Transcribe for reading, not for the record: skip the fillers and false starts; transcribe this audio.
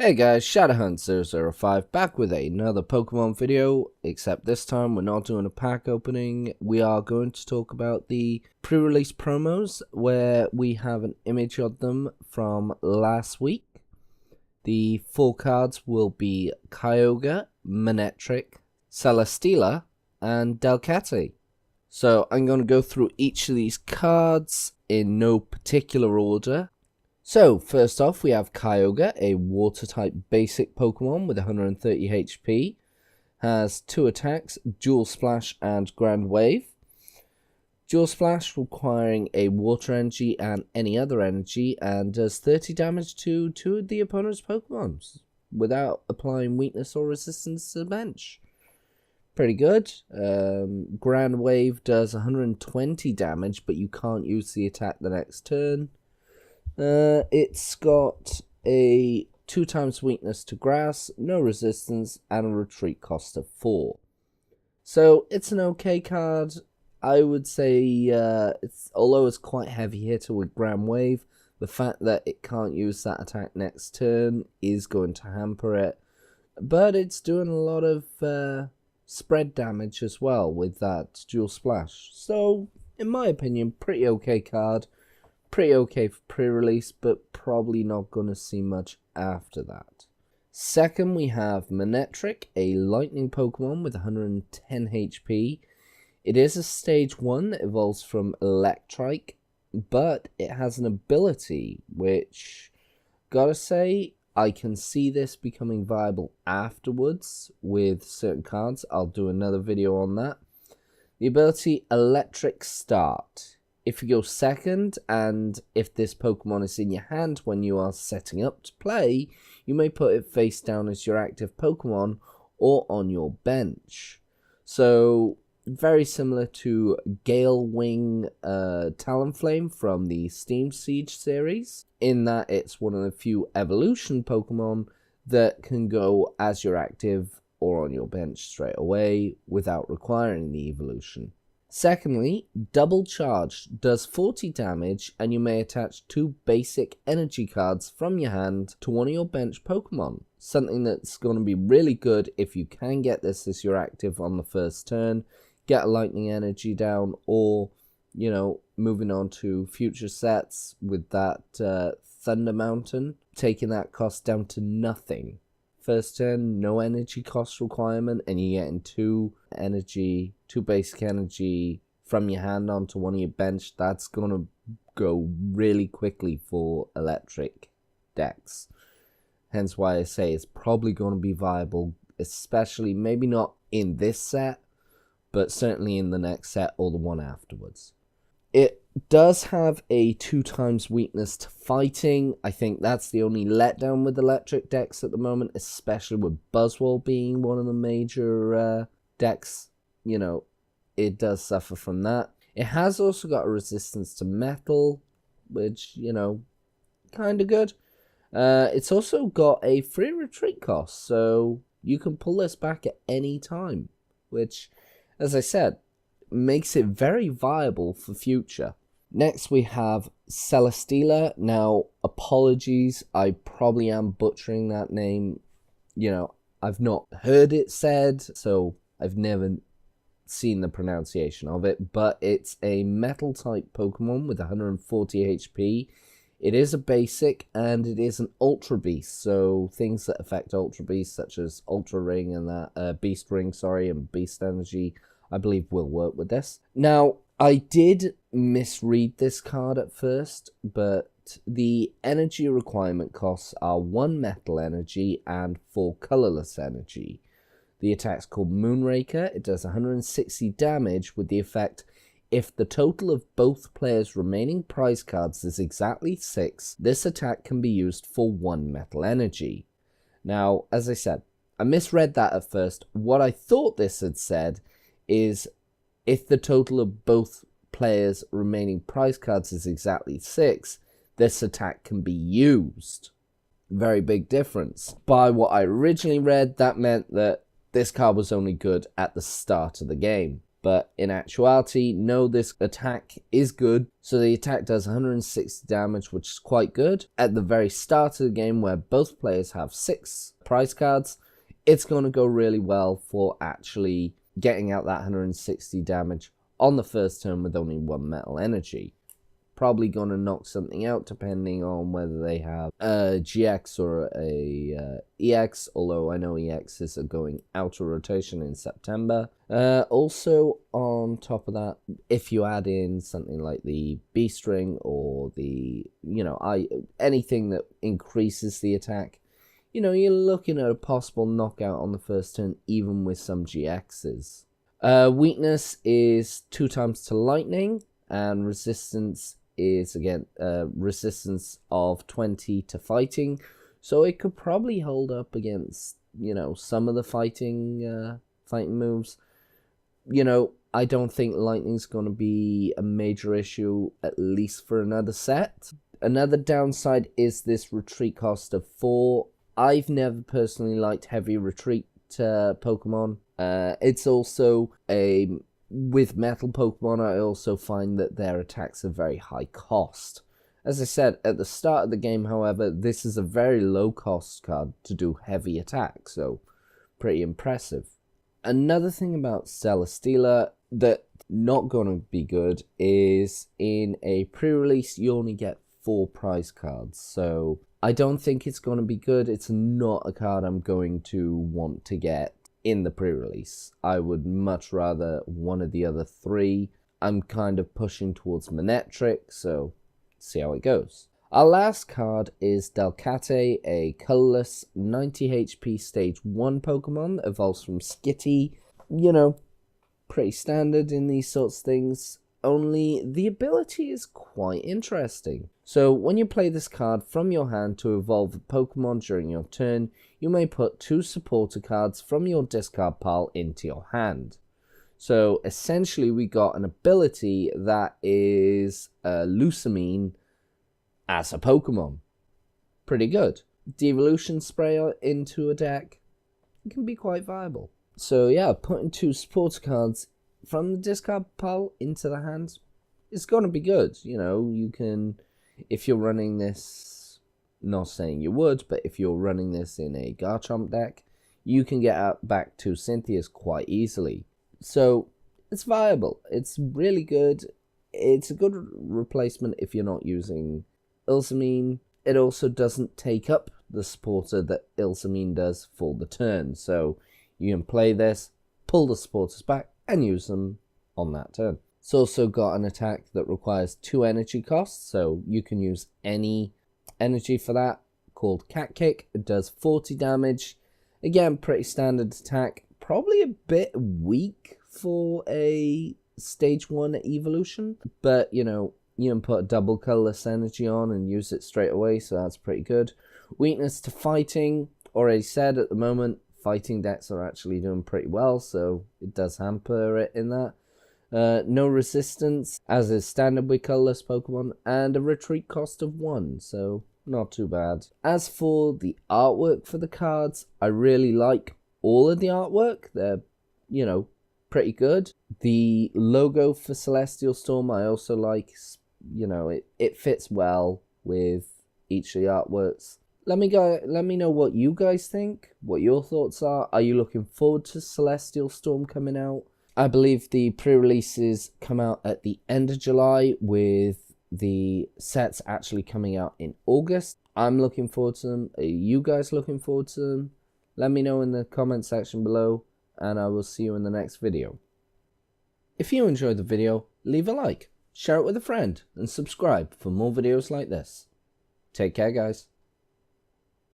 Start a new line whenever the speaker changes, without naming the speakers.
Hey guys, Shadowhunt005 back with another Pokemon video, except this time we're not doing a pack opening. We are going to talk about the pre-release promos where we have an image of them from last week. The 4 cards will be Kyogre, Manectric, Celesteela, and Delcatty. So I'm going to go through each of these cards in no particular order. So, first off, we have Kyogre, a Water-type basic Pokemon with 130 HP. Has 2 attacks, Dual Splash and Grand Wave. Dual Splash requiring a Water Energy and any other energy, and does 30 damage to 2 of the opponent's Pokemon without applying weakness or resistance to the bench. Pretty good. Grand Wave does 120 damage, but you can't use the attack the next turn. It's got a 2 times weakness to grass, no resistance, and a retreat cost of 4. So it's an okay card. I would say, although it's quite heavy hitter with Grand Wave, the fact that it can't use that attack next turn is going to hamper it. But it's doing a lot of spread damage as well with that Dual Splash. So, in my opinion, pretty okay card. Pretty okay for pre-release, but probably not going to see much after that. Second, we have Manectric, a lightning Pokemon with 110 HP. It is a stage 1 that evolves from Electrike, but it has an ability which, gotta say, I can see this becoming viable afterwards with certain cards. I'll do another video on that. The ability Electric Start. If you go second, and if this Pokemon is in your hand when you are setting up to play, you may put it face down as your active Pokemon or on your bench. So, very similar to Gale Wing Talonflame from the Steam Siege series, in that it's one of the few evolution Pokemon that can go as your active or on your bench straight away without requiring the evolution. Secondly, Double Charge does 40 damage, and you may attach 2 basic energy cards from your hand to one of your bench Pokemon. Something that's going to be really good if you can get this as your active on the first turn, get a lightning energy down, or, you know, moving on to future sets with that Thunder Mountain, taking that cost down to nothing. First turn, no energy cost requirement, and you're getting 2 basic energy from your hand onto one of your bench. That's going to go really quickly for electric decks. Hence why I say it's probably going to be viable, especially maybe not in this set, but certainly in the next set or the one afterwards. It does have a 2 times weakness to fighting. I think that's the only letdown with electric decks at the moment, especially with Buzzwole being one of the major decks. You know, it does suffer from that. It has also got a resistance to metal, which, you know, kind of good. It's also got a free retreat cost, so you can pull this back at any time, which, as I said, makes it very viable for future. Next we have Celesteela. Now, apologies, I probably am butchering that name. You know, I've not heard it said, so I've never seen the pronunciation of it, but it's a metal type Pokemon with 140 HP. It is a basic, and it is an Ultra Beast, so things that affect Ultra Beast, such as Ultra Ring and that Beast Ring, and Beast Energy, I believe will work with this. Now, I did misread this card at first, but the energy requirement costs are 1 metal energy and 4 colorless energy. The attack's called Moonraker. It does 160 damage with the effect, if the total of both players' remaining prize cards is exactly 6, this attack can be used for 1 metal energy. Now, as I said, I misread that at first. What I thought this had said is, if the total of both players' remaining prize cards is exactly 6, this attack can be used. Very big difference. By what I originally read, that meant that this card was only good at the start of the game. But in actuality, no, this attack is good. So the attack does 160 damage, which is quite good. At the very start of the game, where both players have 6 prize cards, it's going to go really well for actually getting out that 160 damage on the first turn with only 1 metal energy. Probably going to knock something out depending on whether they have a GX or a EX, although I know EXs are going out of rotation in September. Also, on top of that, if you add in something like the B string or the, anything that increases the attack, you're looking at a possible knockout on the first turn, even with some GXs. Weakness is 2 times to lightning, and resistance is, again, resistance of 20 to fighting. So it could probably hold up against, some of the fighting moves. I don't think lightning's going to be a major issue, at least for another set. Another downside is this retreat cost of 4. I've never personally liked heavy retreat Pokemon. It's also with metal Pokemon, I also find that their attacks are very high cost. As I said, at the start of the game, however, this is a very low cost card to do heavy attacks, so pretty impressive. Another thing about Celesteela that's not going to be good is in a pre-release, you only get 4 prize cards, so I don't think it's going to be good. It's not a card I'm going to want to get in the pre-release. I would much rather one of the other 3. I'm kind of pushing towards Manectric, so see how it goes. Our last card is Delcate, a colorless 90 HP stage 1 Pokemon, evolves from Skitty. Pretty standard in these sorts of things, only the ability is quite interesting. So when you play this card from your hand to evolve a Pokemon during your turn, you may put 2 supporter cards from your discard pile into your hand. So essentially we got an ability that is Lusamine as a Pokemon. Pretty good. Devolution Spray into a deck, it can be quite viable. So yeah, putting 2 supporter cards from the discard pile into the hand is going to be good. You can, if you're running this, not saying you would, but if you're running this in a Garchomp deck, you can get back 2 Cynthias quite easily. So it's viable. It's really good. It's a good replacement if you're not using Ilsamine. It also doesn't take up the supporter that Ilsamine does for the turn. So you can play this, pull the supporters back, and use them on that turn. It's also got an attack that requires 2 energy costs, so you can use any energy for that, called Cat Kick. It does 40 damage. Again, pretty standard attack. Probably a bit weak for a stage 1 evolution, but you can put a double colorless energy on and use it straight away, so that's pretty good. Weakness to fighting, already said, at the moment fighting decks are actually doing pretty well, so it does hamper it in that. No resistance, as is standard with colorless Pokemon, and a retreat cost of 1, so not too bad. As for the artwork for the cards, I really like all of the artwork. They're, pretty good. The logo for Celestial Storm I also like. It fits well with each of the artworks. Let me know what you guys think, what your thoughts are. Are you looking forward to Celestial Storm coming out? I believe the pre-releases come out at the end of July, with the sets actually coming out in August. I'm looking forward to them. Are you guys looking forward to them? Let me know in the comment section below, and I will see you in the next video. If you enjoyed the video, leave a like, share it with a friend, and subscribe for more videos like this. Take care, guys.